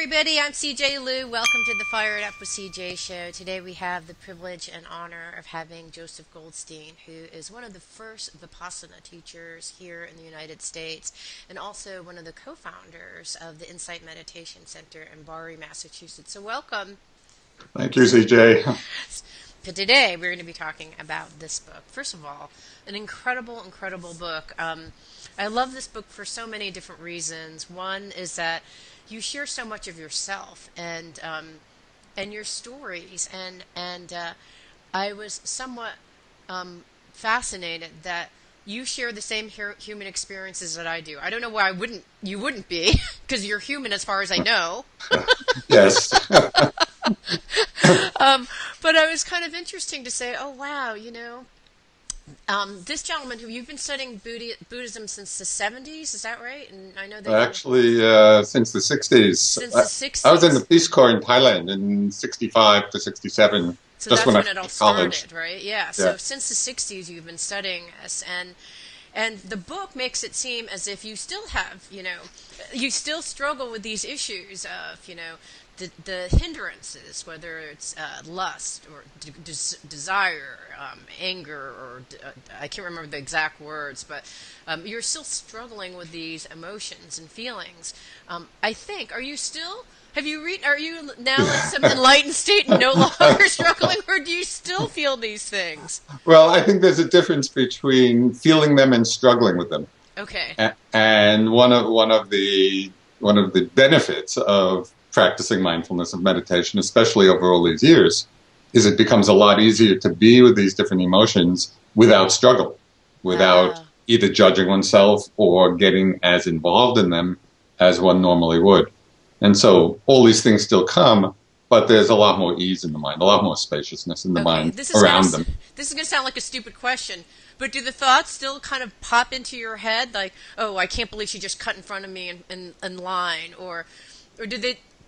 everybody, I'm CJ Liu. Welcome to the Fire It Up with CJ show. Today we have the privilege and honor of having Joseph Goldstein, who is one of the first Vipassana teachers here in the United States, and also one of the co-founders of the Insight Meditation Center in Barre, Massachusetts. So welcome. Thank you, CJ. So today we're going to be talking about this book. First of all, an incredible book. I love this book for so many different reasons. One is that you share so much of yourself and your stories, and I was somewhat fascinated that you share the same human experiences that I do. I don't know why you wouldn't be, because you're human as far as I know. Yes. But it was kind of interesting to say, oh wow, this gentleman who you've been studying Buddhism since the 70s, is that right? And I know that Actually, since the 60s. Since the 60s. I was in the Peace Corps in Thailand in 65 to 67. So just that's when it all college. started, right? Yeah. So since the 60s, you've been studying this, and the book makes it seem as if you still have, you still struggle with these issues of, the hindrances, whether it's lust or desire, anger, or I can't remember the exact words, but you're still struggling with these emotions and feelings. I think, are you now in some enlightened state and no longer struggling, or do you still feel these things? Well, I think there's a difference between feeling them and struggling with them. Okay. And one of the benefits of practicing mindfulness, of meditation, especially over all these years, is it becomes a lot easier to be with these different emotions without struggle, without either judging oneself or getting as involved in them as one normally would. And so all these things still come, but there's a lot more ease in the mind, a lot more spaciousness in the mind around them. This is going to sound like a stupid question, but do the thoughts still kind of pop into your head, like, oh, I can't believe she just cut in front of me in line, or do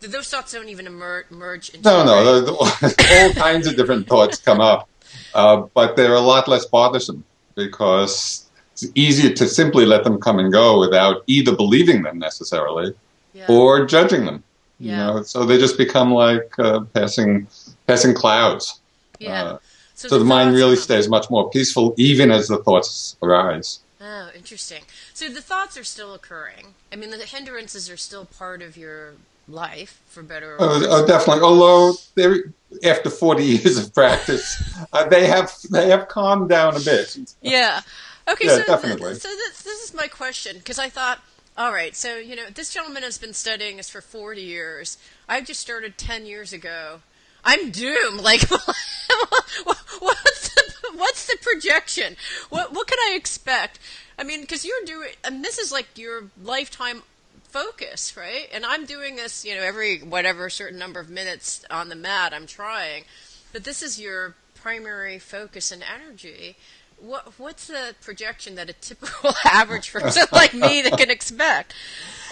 those thoughts don't even emerge into No, all kinds of different thoughts come up, but they're a lot less bothersome because it's easier to simply let them come and go without either believing them necessarily or judging them. So they just become like passing clouds. Yeah. So the mind really stays much more peaceful even as the thoughts arise. Oh, interesting. So the thoughts are still occurring. I mean, the hindrances are still part of your life, for better or worse. Oh, definitely. Although after 40 years of practice, they have calmed down a bit. Yeah. Okay. Yeah, so definitely. So this is my question, because I thought, all right, so this gentleman has been studying this for 40 years. I just started 10 years ago. I'm doomed. Like, what's the projection? What can I expect? I mean, because you're doing, and this is like your lifetime focus, right? And I'm doing this, every whatever certain number of minutes on the mat, I'm trying. But this is your primary focus and energy. What's the projection that a typical average person like me that can expect?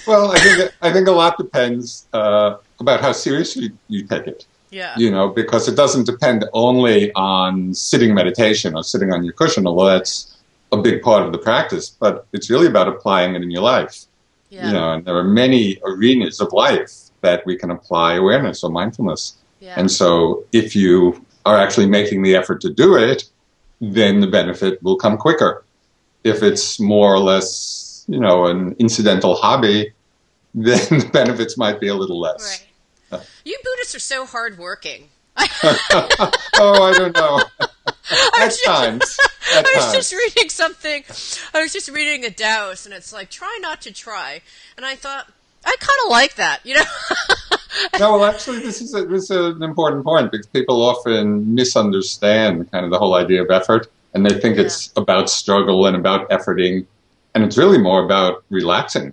Well, I think a lot depends about how seriously you take it. Yeah. Because it doesn't depend only on sitting meditation or sitting on your cushion, although that's a big part of the practice, but it's really about applying it in your life. Yeah. And there are many arenas of life that we can apply awareness or mindfulness. Yeah. And so if you are actually making the effort to do it, then the benefit will come quicker. If it's more or less, an incidental hobby, then the benefits might be a little less. Right. You Buddhists are so hardworking. Oh, I don't know. At times. I was just reading something. I was just reading a Taoist, and it's like, try not to try. And I thought, I kind of like that, No, well, actually, this is an important point, because people often misunderstand kind of the whole idea of effort, and they think it's about struggle and about efforting, and it's really more about relaxing.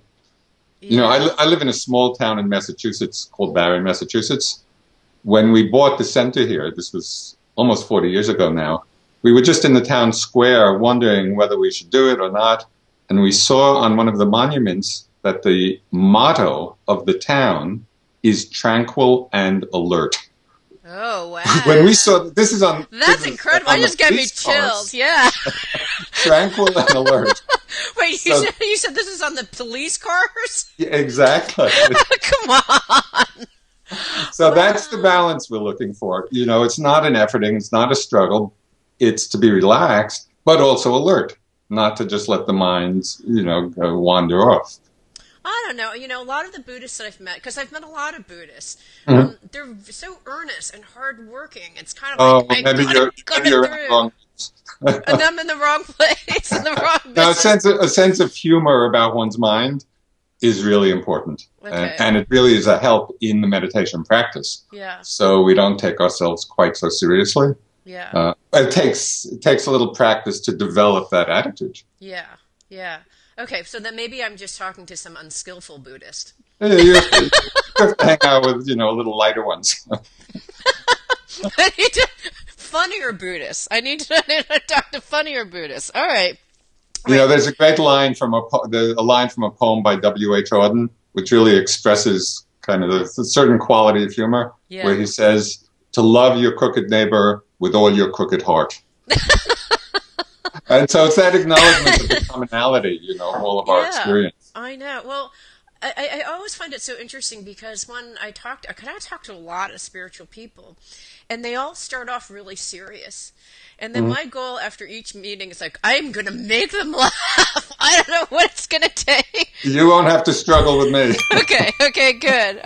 Yeah. I live in a small town in Massachusetts called Barre, Massachusetts. When we bought the center here, this was almost 40 years ago now, we were just in the town square wondering whether we should do it or not, and we saw on one of the monuments that the motto of the town is tranquil and alert. Oh, wow. When we saw, this is on... That's incredible. I just got me chills. Yeah. Tranquil and alert. Wait, you said this is on the police cars? Yeah, exactly. Come on. So that's the Wow. balance we're looking for. You know, it's not an efforting, it's not a struggle. It's to be relaxed, but also alert, not to just let the mind, wander off. I don't know. A lot of the Buddhists that I've met, because I've met a lot of Buddhists, Mhm. they're so earnest and hardworking. It's kind of like Oh, I gotta cut maybe it you're in the through, wrong. and I'm in the wrong place, in the wrong Now, business. a sense of humor about one's mind is really important. Okay. And it really is a help in the meditation practice. Yeah. So we don't take ourselves quite so seriously. Yeah. It takes a little practice to develop that attitude. Yeah. Yeah. Okay. So then maybe I'm just talking to some unskillful Buddhist. You have to hang out with, a little lighter ones. I need to funnier Buddhists. I need to talk to funnier Buddhists. All right. Wait. There's a great line from a line from a poem by W.H. Auden, which really expresses kind of a certain quality of humor, Yeah. where he says, "To love your crooked neighbor with all your crooked heart." And so it's that acknowledgement of the commonality, of all of our experience. I know. Well, I always find it so interesting because when I kind of talk to a lot of spiritual people, and they all start off really serious. And then my goal after each meeting is like, I'm going to make them laugh. I don't know what it's going to take. You won't have to struggle with me. Okay, good. All